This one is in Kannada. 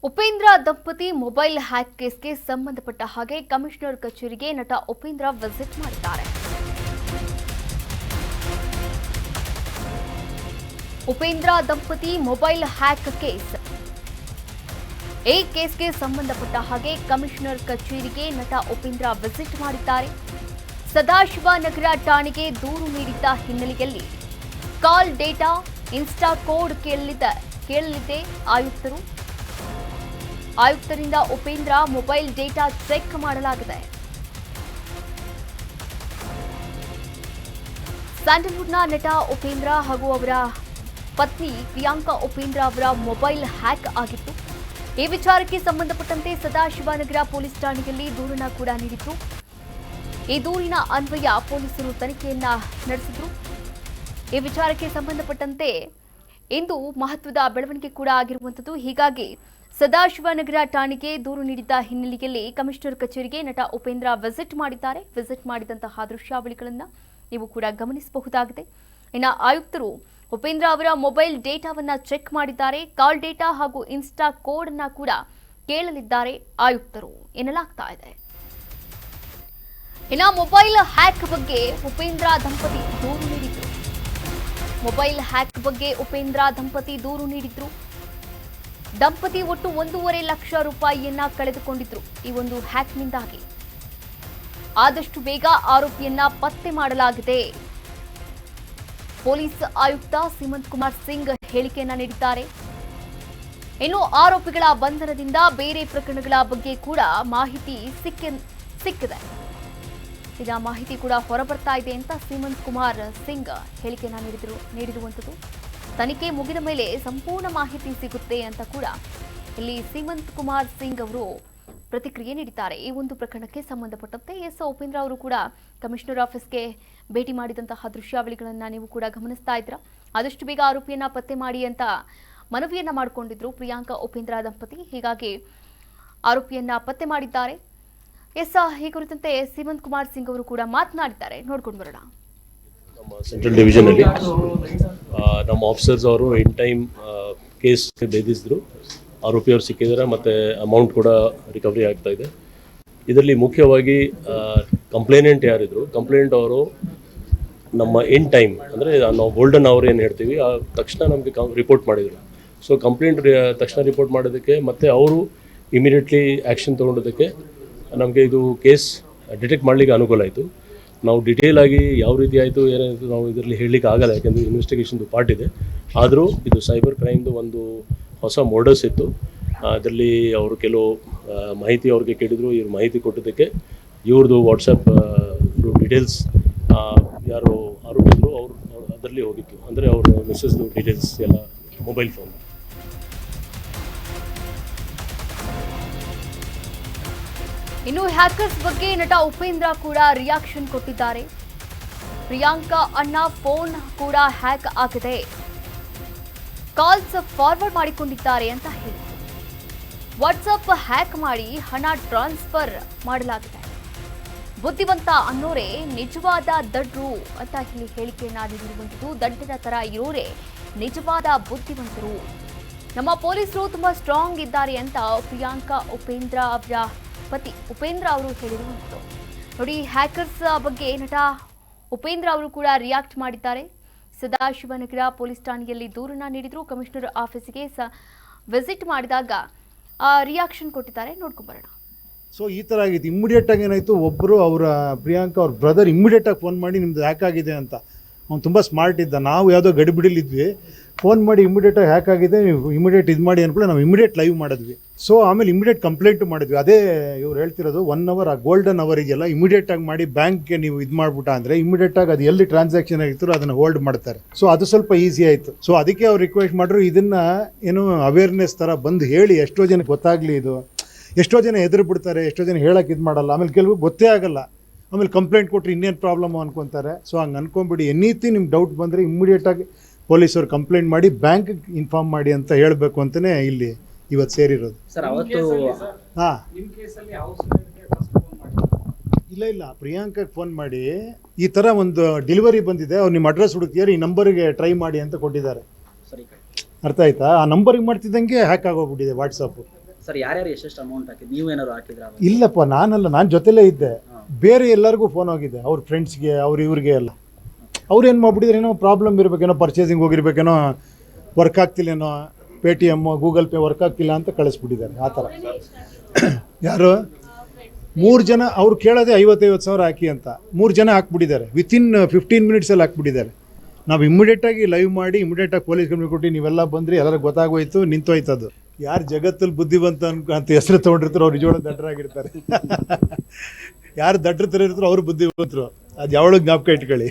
ಉಪೇಂದ್ರ ದಂಪತಿ ಮೊಬೈಲ್ ಹ್ಯಾಕ್ ಕೇಸ್ಗೆ ಸಂಬಂಧಪಟ್ಟ ಹಾಗೆ ಕಮಿಷನರ್ ಕಚೇರಿಗೆ ನಟ ಉಪೇಂದ್ರ ವಿಸಿಟ್ ಮಾಡಿದ್ದಾರೆ. ಉಪೇಂದ್ರ ದಂಪತಿ ಮೊಬೈಲ್ ಹ್ಯಾಕ್ ಕೇಸ್ ಈ ಕೇಸ್ಗೆ ಸಂಬಂಧಪಟ್ಟ ಹಾಗೆ ಕಮಿಷನರ್ ಕಚೇರಿಗೆ ನಟ ಉಪೇಂದ್ರ ವಿಸಿಟ್ ಮಾಡಿದ್ದಾರೆ. ಸದಾಶಿವನಗರ ಠಾಣೆಗೆ ದೂರು ನೀಡಿದ್ದ ಹಿನ್ನೆಲೆಯಲ್ಲಿ ಕಾಲ್ ಡೇಟಾ, ಇನ್ಸ್ಟಾ ಕೋಡ್ ಕೇಳಲಿದೆ ಆಯುಕ್ತರು. ಆಯುಕ್ತರಿಂದ ಉಪೇಂದ್ರ ಮೊಬೈಲ್ ಡೇಟಾ ಚೆಕ್ ಮಾಡಲಾಗಿದೆ. ಸ್ಯಾಂಡಲ್ವುಡ್ನ ನಟ ಉಪೇಂದ್ರ ಹಾಗೂ ಅವರ ಪತ್ನಿ ಪ್ರಿಯಾಂಕಾ ಉಪೇಂದ್ರ ಅವರ ಮೊಬೈಲ್ ಹ್ಯಾಕ್ ಆಗಿತ್ತು. ಈ ವಿಚಾರಕ್ಕೆ ಸಂಬಂಧಪಟ್ಟಂತೆ ಸದಾಶಿವನಗರ ಪೊಲೀಸ್ ಠಾಣೆಯಲ್ಲಿ ದೂರನ್ನ ಕೂಡ ನೀಡಿದ್ರು. ಈ ದೂರಿನ ಅನ್ವಯ ಪೊಲೀಸರು ತನಿಖೆಯನ್ನ ನಡೆಸಿದ್ರು. ಈ ವಿಚಾರಕ್ಕೆ ಸಂಬಂಧಪಟ್ಟಂತೆ ಇಂದು ಮಹತ್ವದ ಬೆಳವಣಿಗೆ ಕೂಡ ಆಗಿರುವಂತದ್ದು. ಹೀಗಾಗಿ ಸದಾಶಿವನಗರ ಠಾಣೆಗೆ ದೂರು ನೀಡಿದ್ದ ಹಿನ್ನೆಲೆಯಲ್ಲಿ ಕಮಿಷನರ್ ಕಚೇರಿಗೆ ನಟ ಉಪೇಂದ್ರ ವಿಸಿಟ್ ಮಾಡಿದ್ದಾರೆ. ವಿಸಿಟ್ ಮಾಡಿದಂತಹ ದೃಶ್ಯಾವಳಿಗಳನ್ನು ನೀವು ಕೂಡ ಗಮನಿಸಬಹುದಾಗಿದೆ. ಇನ್ನು ಆಯುಕ್ತರು ಉಪೇಂದ್ರ ಅವರ ಮೊಬೈಲ್ ಡೇಟಾವನ್ನ ಚೆಕ್ ಮಾಡಿದ್ದಾರೆ. ಕಾಲ್ ಡೇಟಾ ಹಾಗೂ ಇನ್ಸ್ಟಾ ಕೋಡ್ ಅನ್ನ ಕೂಡ ಕೇಳಲಿದ್ದಾರೆ ಆಯುಕ್ತರು ಎನ್ನಲಾಗ್ತಾ ಇದೆ. ಇನ್ನು ಮೊಬೈಲ್ ಹ್ಯಾಕ್ ಬಗ್ಗೆ ಉಪೇಂದ್ರ ದಂಪತಿ ದೂರು ನೀಡಿದ್ರು. ಮೊಬೈಲ್ ಹ್ಯಾಕ್ ಬಗ್ಗೆ ಉಪೇಂದ್ರ ದಂಪತಿ ದೂರು ನೀಡಿದ್ರು. ದಂಪತಿ ಒಟ್ಟು 1.5 ಲಕ್ಷ ರೂಪಾಯಿಯನ್ನ ಕಳೆದುಕೊಂಡಿದ್ರು ಈ ಒಂದು ಹ್ಯಾಕ್ನಿಂದಾಗಿ. ಆದಷ್ಟು ಬೇಗ ಆರೋಪಿಯನ್ನ ಪತ್ತೆ ಮಾಡಲಾಗಿದೆ. ಪೊಲೀಸ್ ಆಯುಕ್ತ ಸೀಮಂತ್ ಕುಮಾರ್ ಸಿಂಗ್ ಹೇಳಿಕೆಯನ್ನ ನೀಡಿದ್ದಾರೆ. ಇನ್ನು ಆರೋಪಿಗಳ ಬಂಧನದಿಂದ ಬೇರೆ ಪ್ರಕರಣಗಳ ಬಗ್ಗೆ ಕೂಡ ಮಾಹಿತಿ ಸಿಕ್ಕಿದೆ. ಇದರ ಮಾಹಿತಿ ಕೂಡ ಹೊರಬರ್ತಾ ಇದೆ ಅಂತ ಸೀಮಂತ್ ಕುಮಾರ್ ಸಿಂಗ್ ಹೇಳಿಕೆಯನ್ನ ನೀಡಿರುವಂಥದ್ದು. ತನಿಖೆ ಮುಗಿದ ಮೇಲೆ ಸಂಪೂರ್ಣ ಮಾಹಿತಿ ಸಿಗುತ್ತೆ ಅಂತ ಕೂಡ ಇಲ್ಲಿ ಸೀಮಂತ್ ಕುಮಾರ್ ಸಿಂಗ್ ಅವರು ಪ್ರತಿಕ್ರಿಯೆ ನೀಡಿದ್ದಾರೆ. ಈ ಒಂದು ಪ್ರಕರಣಕ್ಕೆ ಸಂಬಂಧಪಟ್ಟಂತೆ ಉಪೇಂದ್ರ ಅವರು ಕೂಡ ಕಮಿಷನರ್ ಆಫೀಸ್ಗೆ ಭೇಟಿ ಮಾಡಿದಂತಹ ದೃಶ್ಯಾವಳಿಗಳನ್ನು ನೀವು ಕೂಡ ಗಮನಿಸ್ತಾ ಇದ್ರ. ಆದಷ್ಟು ಬೇಗ ಆರೋಪಿಯನ್ನ ಪತ್ತೆ ಮಾಡಿ ಅಂತ ಮನವಿಯನ್ನ ಮಾಡಿಕೊಂಡಿದ್ರು ಪ್ರಿಯಾಂಕಾ ಉಪೇಂದ್ರ ದಂಪತಿ. ಹೀಗಾಗಿ ಆರೋಪಿಯನ್ನ ಪತ್ತೆ ಮಾಡಿದ್ದಾರೆ. ಈ ಕುರಿತಂತೆ ಸೀಮಂತ್ ಕುಮಾರ್ ಸಿಂಗ್ ಅವರು ಕೂಡ ಮಾತನಾಡಿದ್ದಾರೆ. ನೋಡ್ಕೊಂಡು ಬರೋಣ. ನಮ್ಮ ಸೆಂಟ್ರಲ್ ಡಿವಿಷನ್ ಅಲ್ಲಿ ನಮ್ಮ ಆಫೀಸರ್ಸ್ ಅವರು ಇನ್ ಟೈಮ್ ಕೇಸ್ ಭೇದಿಸಿದ್ರು. ಆರೋಪಿಯವರು ಸಿಕ್ಕಿದ್ದಾರೆ ಮತ್ತು ಅಮೌಂಟ್ ಕೂಡ ರಿಕವರಿ ಆಗ್ತಾ ಇದೆ. ಇದರಲ್ಲಿ ಮುಖ್ಯವಾಗಿ ಕಂಪ್ಲೇನೆಂಟ್ ಯಾರಿದ್ರು, ಕಂಪ್ಲೇಂಟ್ ಅವರು ನಮ್ಮ ಇನ್ ಟೈಮ್ ಅಂದರೆ ನಾವು ಗೋಲ್ಡನ್ ಅವರ್ ಏನು ಹೇಳ್ತೀವಿ ಆ ತಕ್ಷಣ ನಮಗೆ ರಿಪೋರ್ಟ್ ಮಾಡಿದರು. ಸೊ ಕಂಪ್ಲೇಂಟ್ ತಕ್ಷಣ ರಿಪೋರ್ಟ್ ಮಾಡೋದಕ್ಕೆ ಮತ್ತು ಅವರು ಇಮಿಡಿಯೇಟ್ಲಿ ಆ್ಯಕ್ಷನ್ ತೊಗೊಂಡೋದಕ್ಕೆ ನಮಗೆ ಇದು ಕೇಸ್ ಡಿಟೆಕ್ಟ್ ಮಾಡಲಿಕ್ಕೆ ಅನುಕೂಲ ಆಯಿತು. ನಾವು ಡಿಟೇಲ್ ಆಗಿ ಯಾವ ರೀತಿ ಆಯಿತು ಏನಾಯಿತು ನಾವು ಇದರಲ್ಲಿ ಹೇಳಲಿಕ್ಕೆ ಆಗಲ್ಲ, ಯಾಕೆಂದರೆ ಇನ್ವೆಸ್ಟಿಗೇಷನ್ದು ಪಾರ್ಟ್ ಇದೆ. ಆದರೂ ಇದು ಸೈಬರ್ ಕ್ರೈಮ್ದು ಒಂದು ಹೊಸ ಮೋಡಸ್ ಇತ್ತು. ಅದರಲ್ಲಿ ಅವರು ಕೆಲವು ಮಾಹಿತಿ ಅವ್ರಿಗೆ ಕೇಳಿದರು. ಇವ್ರು ಮಾಹಿತಿ ಕೊಟ್ಟೋದಕ್ಕೆ ಇವ್ರದ್ದು ವಾಟ್ಸಪ್ ಡೀಟೇಲ್ಸ್ ಯಾರು ಆರೋಪಿದ್ರು ಅವರು ಅದರಲ್ಲಿ ಹೋಗಿತ್ತು. ಅಂದರೆ ಅವ್ರ ಮಿಸ್ಸಸ್ದು ಡೀಟೇಲ್ಸ್ ಎಲ್ಲ ಮೊಬೈಲ್ ಫೋನ್. ಇನ್ನು ಹ್ಯಾಕರ್ಸ್ ಬಗ್ಗೆ ನಟ ಉಪೇಂದ್ರ ಕೂಡ ರಿಯಾಕ್ಷನ್ ಕೊಟ್ಟಿದ್ದಾರೆ. ಪ್ರಿಯಾಂಕಾ ಅಣ್ಣ ಫೋನ್ ಕೂಡ ಹ್ಯಾಕ್ ಆಗಿದೆ, ಕಾಲ್ಸ್ ಫಾರ್ವರ್ಡ್ ಮಾಡಿಕೊಂಡಿದ್ದಾರೆ ಅಂತ ಹೇಳಿದರು. ವಾಟ್ಸಪ್ ಹ್ಯಾಕ್ ಮಾಡಿ ಹಣ ಟ್ರಾನ್ಸ್ಫರ್ ಮಾಡಲಾಗಿದೆ. ಬುದ್ಧಿವಂತ ಅನ್ನೋರೇ ನಿಜವಾದ ದಡ್ರು ಅಂತ ಇಲ್ಲಿ ಹೇಳಿಕೆಯನ್ನ ನೀಡಿರುವಂಥದ್ದು. ದಡ್ಡನ ತರ ಇರೋರೇ ನಿಜವಾದ ಬುದ್ಧಿವಂತರು. ನಮ್ಮ ಪೊಲೀಸರು ತುಂಬಾ ಸ್ಟ್ರಾಂಗ್ ಇದ್ದಾರೆ ಅಂತ ಪ್ರಿಯಾಂಕಾ ಉಪೇಂದ್ರ ಅವರ ಪತಿ ಉಪೇಂದ್ರ ಅವರು ಹೇಳಿರುವಂಥದ್ದು. ನೋಡಿ, ಹ್ಯಾಕರ್ಸ್ ಬಗ್ಗೆ ನಟ ಉಪೇಂದ್ರ ಅವರು ಕೂಡ ರಿಯಾಕ್ಟ್ ಮಾಡಿದ್ದಾರೆ. ಸದಾಶಿವನಗರ ಪೊಲೀಸ್ ಠಾಣೆಯಲ್ಲಿ ದೂರನ್ನ ನೀಡಿದ್ರು. ಕಮಿಷನರ್ ಆಫೀಸಿಗೆ ವಿಸಿಟ್ ಮಾಡಿದಾಗ ರಿಯಾಕ್ಷನ್ ಕೊಟ್ಟಿದ್ದಾರೆ. ನೋಡ್ಕೊಂಬರೋಣ. ಸೊ ಈ ಥರ ಆಗಿತ್ತು. ಇಮ್ಮಿಡಿಯೇಟಾಗಿ ಏನಾಯಿತು, ಒಬ್ಬರು ಅವರ ಪ್ರಿಯಾಂಕಾ ಅವ್ರ ಬ್ರದರ್ ಇಮ್ಮಿಡಿಯೇಟಾಗಿ ಫೋನ್ ಮಾಡಿ ನಿಮ್ದು ಹ್ಯಾಕ್ ಆಗಿದೆ ಅಂತ. ಅವ್ನು ತುಂಬ ಸ್ಮಾರ್ಟ್ ಇದ್ದ. ನಾವು ಯಾವುದೋ ಗಡಿಬಿಡಿಲಿದ್ವಿ, ಫೋನ್ ಮಾಡಿ ಇಮಿಡಿಯೇಟಾಗಿ ಹ್ಯಾಕ್ ಆಗಿದೆ, ನೀವು ಇಮಿಡಿಯೇಟ್ ಇದು ಮಾಡಿ ಅಂದ್ಬಿಟ್ಟು ನಾವು ಇಮಿಡಿಯೇಟ್ ಲೈವ್ ಮಾಡಿದ್ವಿ. ಸೊ ಆಮೇಲೆ ಇಮಿಡಿಯೇಟ್ ಕಂಪ್ಲೇಂಟು ಮಾಡಿದ್ವಿ. ಅದೇ ಇವ್ರು ಹೇಳ್ತಿರೋದು 1 ಅವರ್ ಆ ಗೋಲ್ಡನ್ ಅವರ್ ಇದೆಯಲ್ಲ, ಇಮಿಡಿಯೇಟಾಗಿ ಮಾಡಿ ಬ್ಯಾಂಕ್ಗೆ ನೀವು ಇದು ಮಾಡಿಬಿಟ್ಟ ಅಂದರೆ ಇಮಿಡಿಯೇಟಾಗಿ ಅದು ಎಲ್ಲಿ ಟ್ರಾನ್ಸಾಕ್ಷನ್ ಆಗಿರ್ತಾರೋ ಅದನ್ನು ಹೋಲ್ಡ್ ಮಾಡ್ತಾರೆ. ಸೊ ಅದು ಸ್ವಲ್ಪ ಈಸಿ ಆಯಿತು. ಸೊ ಅದಕ್ಕೆ ಅವ್ರು ರಿಕ್ವೆಸ್ಟ್ ಮಾಡಿದ್ರು, ಇದನ್ನು ಏನೋ ಅವೇರ್ನೆಸ್ ಥರ ಬಂದು ಹೇಳಿ ಎಷ್ಟೋ ಜನಕ್ಕೆ ಗೊತ್ತಾಗಲಿ. ಇದು ಎಷ್ಟೋ ಜನ ಹೆದರು ಬಿಡ್ತಾರೆ, ಎಷ್ಟೋ ಜನ ಹೇಳಕ್ಕೆ ಇದು ಮಾಡಲ್ಲ, ಆಮೇಲೆ ಕೆಲವು ಗೊತ್ತೇ ಆಗಲ್ಲ, ಆಮೇಲೆ ಕಂಪ್ಲೇಂಟ್ ಕೊಟ್ಟರೆ ಇನ್ನೇನು ಪ್ರಾಬ್ಲಮ್ ಅನ್ಕೊತಾರೆ. ಸೊ ಹಂಗೆ ಅನ್ಕೊಂಬಿಡಿ. ಎನಿಥಿಂಗ್ ನಿಮ್ಗೆ ಡೌಟ್ ಬಂದರೆ ಇಮ್ಮಿಡಿಯೇಟಾಗಿ ಪೊಲೀಸರು ಕಂಪ್ಲೇಂಟ್ ಮಾಡಿ ಬ್ಯಾಂಕ್ಗೆ ಇನ್ಫಾರ್ಮ್ ಮಾಡಿ ಅಂತ ಹೇಳಬೇಕು ಅಂತಲೇ ಇಲ್ಲಿ ಇವತ್ತು ಸೇರಿರೋದು. ಸರ್ ಅವತ್ತು ಹಾಂ ಇಲ್ಲ ಪ್ರಿಯಾಂಕಾಗೆ ಫೋನ್ ಮಾಡಿ ಈ ಥರ ಒಂದು ಡೆಲಿವರಿ ಬಂದಿದೆ, ಅವ್ರು ನಿಮ್ಮ ಅಡ್ರೆಸ್ ಹುಡುಕ್ತಿದ್ದಾರೆ, ಈ ನಂಬರಿಗೆ ಟ್ರೈ ಮಾಡಿ ಅಂತ ಕೊಟ್ಟಿದ್ದಾರೆ. ಅರ್ಥ ಆಯ್ತಾ? ಆ ನಂಬರಿಗೆ ಮಾಡ್ತಿದ್ದಂಗೆ ಹ್ಯಾಕ್ ಆಗೋಗ್ಬಿಟ್ಟಿದೆ ವಾಟ್ಸಪ್ಪು. ಸರ್ ಯಾರ್ಯಾರು ಎಷ್ಟೆಷ್ಟು ಅಮೌಂಟ್ ಹಾಕಿದ್ ನೀವೇನಾದ್ರು ಹಾಕಿದ್ರ? ಇಲ್ಲಪ್ಪ, ನಾನಲ್ಲ, ನಾನು ಜೊತೆಲೇ ಇದ್ದೆ. ಬೇರೆ ಎಲ್ಲರಿಗೂ ಫೋನ್ ಹೋಗಿದೆ, ಅವ್ರ ಫ್ರೆಂಡ್ಸ್ಗೆ, ಇವ್ರಿಗೆ ಎಲ್ಲ. ಅವ್ರು ಏನು ಮಾಡ್ಬಿಟ್ಟಿದ್ರೆ, ಏನೋ ಪ್ರಾಬ್ಲಮ್ ಇರಬೇಕೇನೋ, ಪರ್ಚೇಸಿಂಗ್ ಹೋಗಿರ್ಬೇಕೇನೋ, ವರ್ಕ್ ಆಗ್ತಿಲ್ಲೇನೋ, ಪೇಟಿಎಮ್, ಗೂಗಲ್ ಪೇ ವರ್ಕ್ ಆಗ್ತಿಲ್ಲ ಅಂತ ಕಳಿಸ್ಬಿಟ್ಟಿದ್ದಾರೆ. ಆ ಥರ ಯಾರು 3 ಜನ ಅವ್ರು ಕೇಳೋದೇ 50,000 ಹಾಕಿ ಅಂತ 3 ಜನ ಹಾಕ್ಬಿಟ್ಟಿದ್ದಾರೆ. ವಿತಿನ್ 15 ಮಿನಿಟ್ಸಲ್ಲಿ ಹಾಕ್ಬಿಟ್ಟಿದ್ದಾರೆ. ನಾವು ಇಮ್ಮಿಡಿಯೇಟಾಗಿ ಲೈವ್ ಮಾಡಿ ಇಮ್ಮಿಡಿಯೇಟಾಗಿ ಪೊಲೀಸ್ ಕಂಪ್ಲೇಂಟ್ ಕೊಟ್ಟು ನೀವೆಲ್ಲ ಬಂದ್ರಿ, ಎಲ್ಲರೂ ಗೊತ್ತಾಗೋಯ್ತು, ನಿಂತೋಯ್ತದು. ಯಾರು ಜಗತ್ತಲ್ಲಿ ಬುದ್ಧಿವಂತ ಅಂತ ಹೆಸರು ತೊಗೊಂಡಿರ್ತಾರೋ ಅವ್ರು ನಿಜವಾದ ದಡ್ಡರಾಗಿರ್ತಾರೆ. ಯಾರು ದಡ್ಡರ ಥರ ಇರ್ತಾರೋ ಅವ್ರು ಬುದ್ಧಿವಂತರು. ಅದು ಯಾವಳು ಜ್ಞಾಪಕ ಇಟ್ಕೊಳ್ಳಿ.